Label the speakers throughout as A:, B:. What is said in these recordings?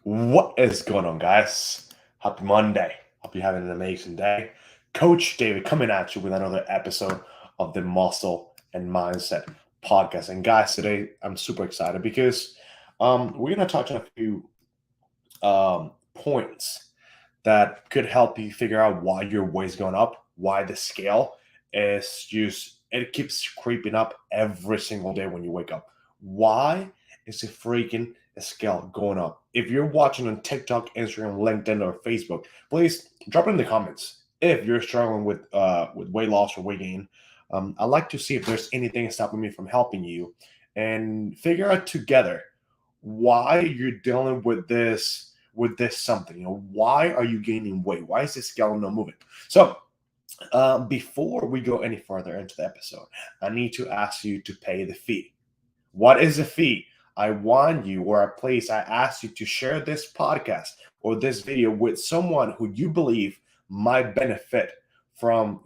A: What is going on, guys? Happy Monday. Hope you're having an amazing day. Coach David coming at you with another episode of the Muscle and Mindset podcast. And guys, today I'm super excited because we're going to touch on a few points that could help you figure out why your weight's going up, why the scale is just, it keeps creeping up every single day when you wake up. Why is the freaking scale going up? If you're watching on TikTok, Instagram, LinkedIn, or Facebook, please drop it in the comments if you're struggling with weight loss or weight gain. I'd like to see if there's anything stopping me from helping you and figure out together why you're dealing with this something. Why are you gaining weight? Why is the scale not moving? So before we go any further into the episode, I need to ask you to pay the fee. What is the fee? I want you, or a place I ask you to share this podcast or this video with someone who you believe might benefit from,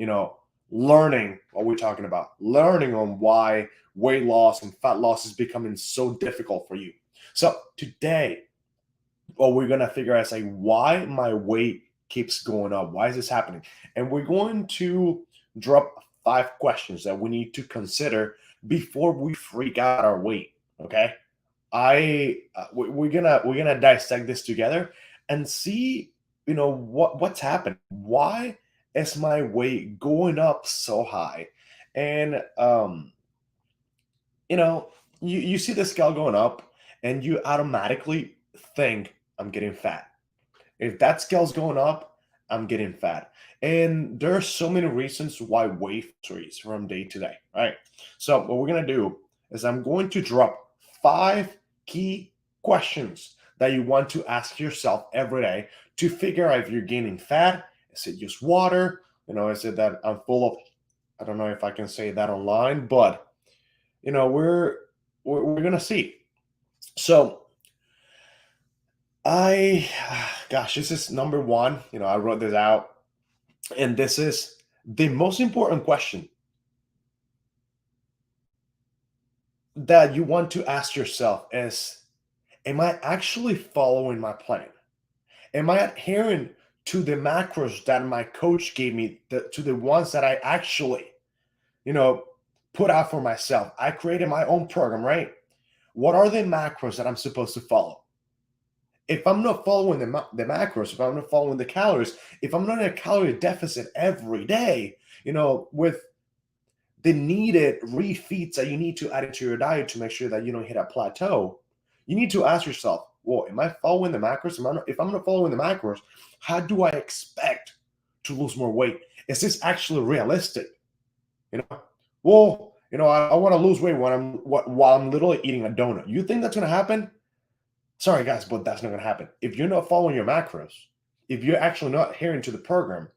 A: learning what we're talking about, learning on why weight loss and fat loss is becoming so difficult for you. So today, what we're gonna figure out is like why my weight keeps going up. Why is this happening? And we're going to drop 5 questions that we need to consider before we freak out our weight. Okay, we're gonna dissect this together and see what's happening. Why is my weight going up so high? And you know, you see the scale going up and you automatically think I'm getting fat. If that scale's going up, I'm getting fat. And there are so many reasons why weight fluctuates from day to day, right? So what we're gonna do is I'm going to drop 5 key questions that you want to ask yourself every day to figure out if you're gaining fat. Is it just water? Is it that I'm full of, I don't know if I can say that online, but we're gonna see. So I gosh, this is number one. I wrote this out, and this is the most important question that you want to ask yourself is, am I actually following my plan? Am I adhering to the macros that my coach gave me, to the ones that I actually, you know, put out for myself? I created my own program, right? What are the macros that I'm supposed to follow? If I'm not following the macros, if I'm not following the calories, if I'm not in a calorie deficit every day, with the needed refeeds that you need to add into your diet to make sure that you don't hit a plateau, you need to ask yourself, well, am I following the macros? If I'm not following the macros, how do I expect to lose more weight? Is this actually realistic? Well, I want to lose weight while I'm literally eating a donut. You think that's going to happen? Sorry, guys, but that's not going to happen. If you're not following your macros, if you're actually not adhering to the program,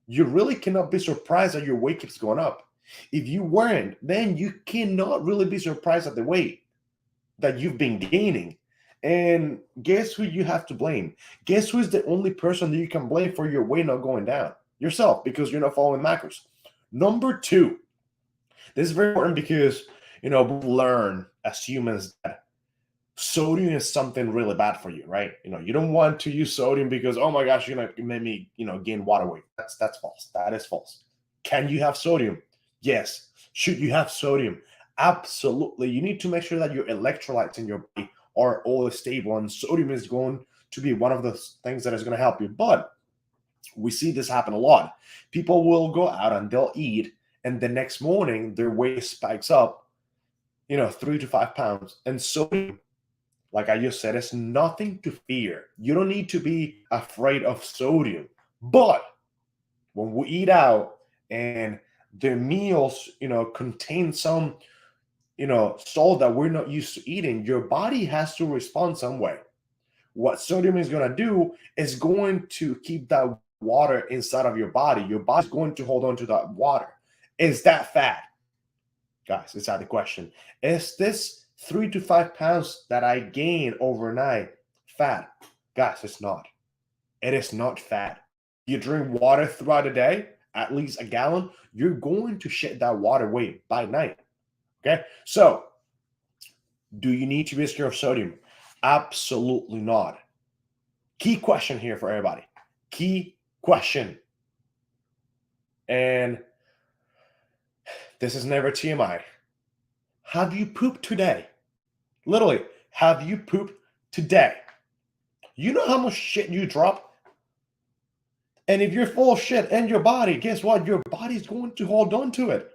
A: you really cannot be surprised that your weight keeps going up. If you weren't, then you cannot really be surprised at the weight that you've been gaining. And guess who you have to blame? Guess who is the only person that you can blame for your weight not going down? Yourself, because you're not following macros. Number two, this is very important because, we learn as humans that sodium is something really bad for you, right? You don't want to use sodium because, oh my gosh, you're gonna make me, gain water weight. That's false. That is false. Can you have sodium? Yes. Should you have sodium? Absolutely. You need to make sure that your electrolytes in your body are always stable, and sodium is going to be one of the things that is going to help you. But we see this happen a lot. People will go out and they'll eat, and the next morning their weight spikes up, 3 to 5 pounds. And sodium, like I just said, it's nothing to fear. You don't need to be afraid of sodium. But when we eat out and the meals, contain some, salt that we're not used to eating, your body has to respond some way. What sodium is going to do is going to keep that water inside of your body. Your body's going to hold on to that water. Is that fat? Guys, it's out the question. Is this 3 to 5 pounds that I gain overnight fat? Guys, it's not. It is not fat. You drink water throughout the day, at least a gallon, you're going to shed that water weight by night. Okay? So, do you need to be scared of sodium? Absolutely not. Key question here for everybody. Key question. And this is never TMI. Have you pooped today? Literally, have you pooped today? You know how much shit you drop? And if you're full of shit in your body, guess what? Your body's going to hold on to it.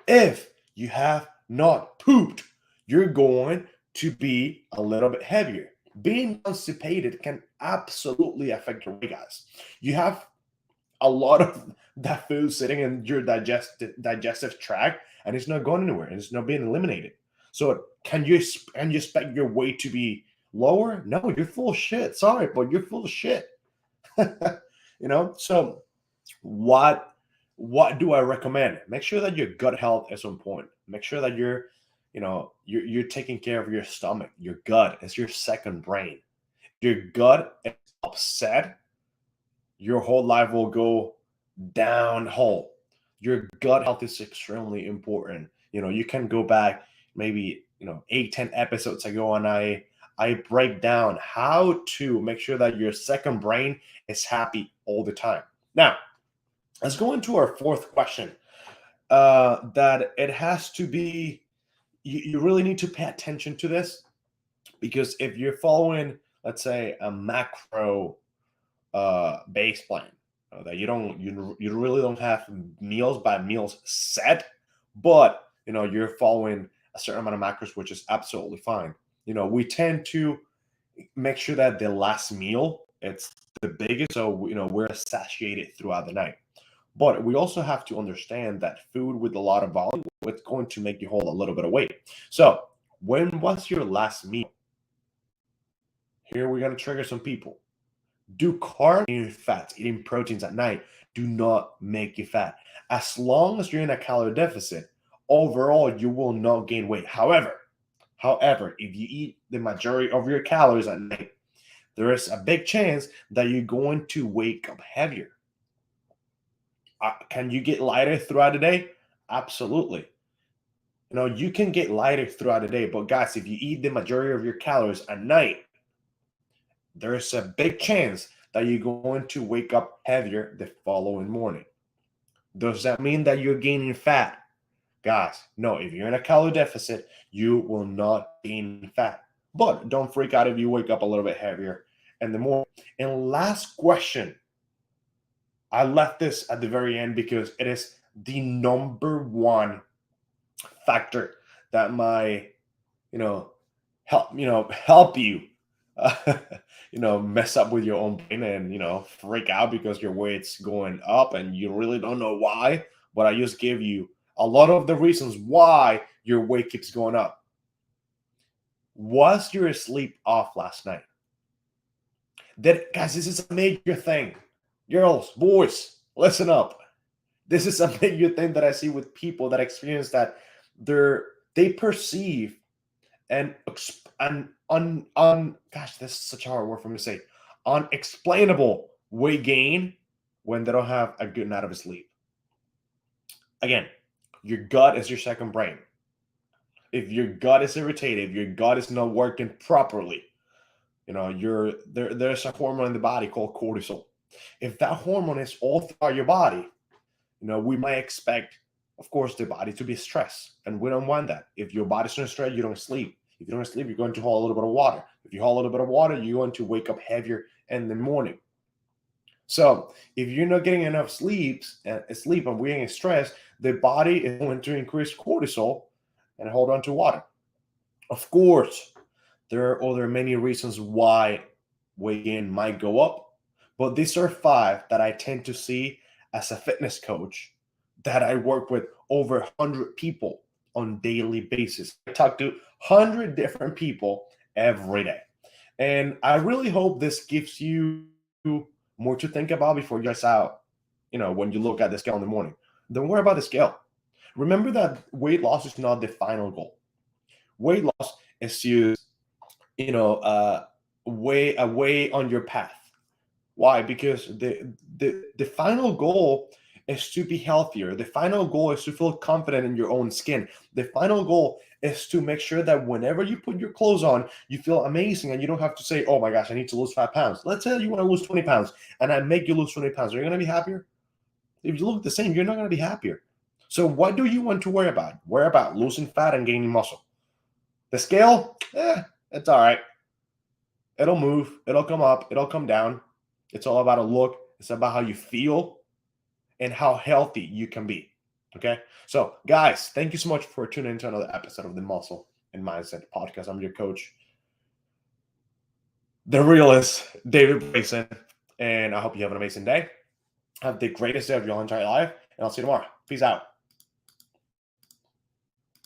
A: If you have not pooped, you're going to be a little bit heavier. Being constipated can absolutely affect your weight, guys. You have a lot of that food sitting in your digestive tract, and it's not going anywhere, and it's not being eliminated. So can you expect your weight to be lower? No, you're full of shit. Sorry, but you're full of shit. So what do I recommend? Make sure that your gut health is on point. Make sure that you're taking care of your stomach. Your gut is your second brain. Your gut is upset, your whole life will go downhill. Your gut health is extremely important. You can go back maybe 8, 10 episodes ago, and I break down how to make sure that your second brain is happy all the time. Now, let's go into our fourth question. That it has to be, you really need to pay attention to this, because if you're following, let's say, a macro base plan, that you really don't have meals by meals set, but you're following a certain amount of macros, which is absolutely fine. We tend to make sure that the last meal, it's the biggest, so we're satiated throughout the night. But we also have to understand that food with a lot of volume, it's going to make you hold a little bit of weight. So when was your last meal? Here we're going to trigger some people. Do carbs, eating fats, eating proteins at night do not make you fat. As long as you're in a calorie deficit, overall you will not gain weight. However, if you eat the majority of your calories at night, there is a big chance that you're going to wake up heavier. Can you get lighter throughout the day? Absolutely. You can get lighter throughout the day, but guys, if you eat the majority of your calories at night, there's a big chance that you're going to wake up heavier the following morning. Does that mean that you're gaining fat? Guys, no, if you're in a calorie deficit, you will not gain fat. But don't freak out if you wake up a little bit heavier in the morning. And last question, I left this at the very end because it is the number one factor that might, help you, mess up with your own brain and, freak out because your weight's going up and you really don't know why. But I just gave you a lot of the reasons why your weight keeps going up. Was your sleep off last night? Guys, this is a major thing. Girls, boys, listen up. This is a major thing that I see with people that experience that they perceive and gosh, this is such a hard word for me to say, unexplainable weight gain when they don't have a good night of sleep. Again, your gut is your second brain. If your gut is irritated, if your gut is not working properly, there's a hormone in the body called cortisol. If that hormone is all throughout your body, we might expect, of course, the body to be stressed, and we don't want that. If your body's not stressed, you don't sleep. If you don't sleep, you're going to hold a little bit of water. If you hold a little bit of water, you're going to wake up heavier in the morning. So if you're not getting enough sleep and we're getting stressed, the body is going to increase cortisol and hold on to water. Of course, there are many reasons why weight gain might go up, but these are 5 that I tend to see as a fitness coach, that I work with over 100 people on daily basis. I talk to 100 different people every day. And I really hope this gives you more to think about before you guys out, when you look at the scale in the morning. Don't worry about the scale. Remember that weight loss is not the final goal. Weight loss is just, a way on your path. Why? Because the final goal is to be healthier. The final goal is to feel confident in your own skin. The final goal is to make sure that whenever you put your clothes on, you feel amazing and you don't have to say, oh my gosh, I need to lose 5 pounds. Let's say you want to lose 20 pounds and I make you lose 20 pounds. Are you going to be happier? If you look the same, you're not going to be happier. So what do you want to worry about? Worry about losing fat and gaining muscle. The scale, it's all right. It'll move. It'll come up. It'll come down. It's all about a look. It's about how you feel and how healthy you can be. Okay. So, guys, thank you so much for tuning into another episode of the Muscle and Mindset Podcast. I'm your coach, the realist, David Brayson. And I hope you have an amazing day. Have the greatest day of your entire life. And I'll see you tomorrow. Peace out.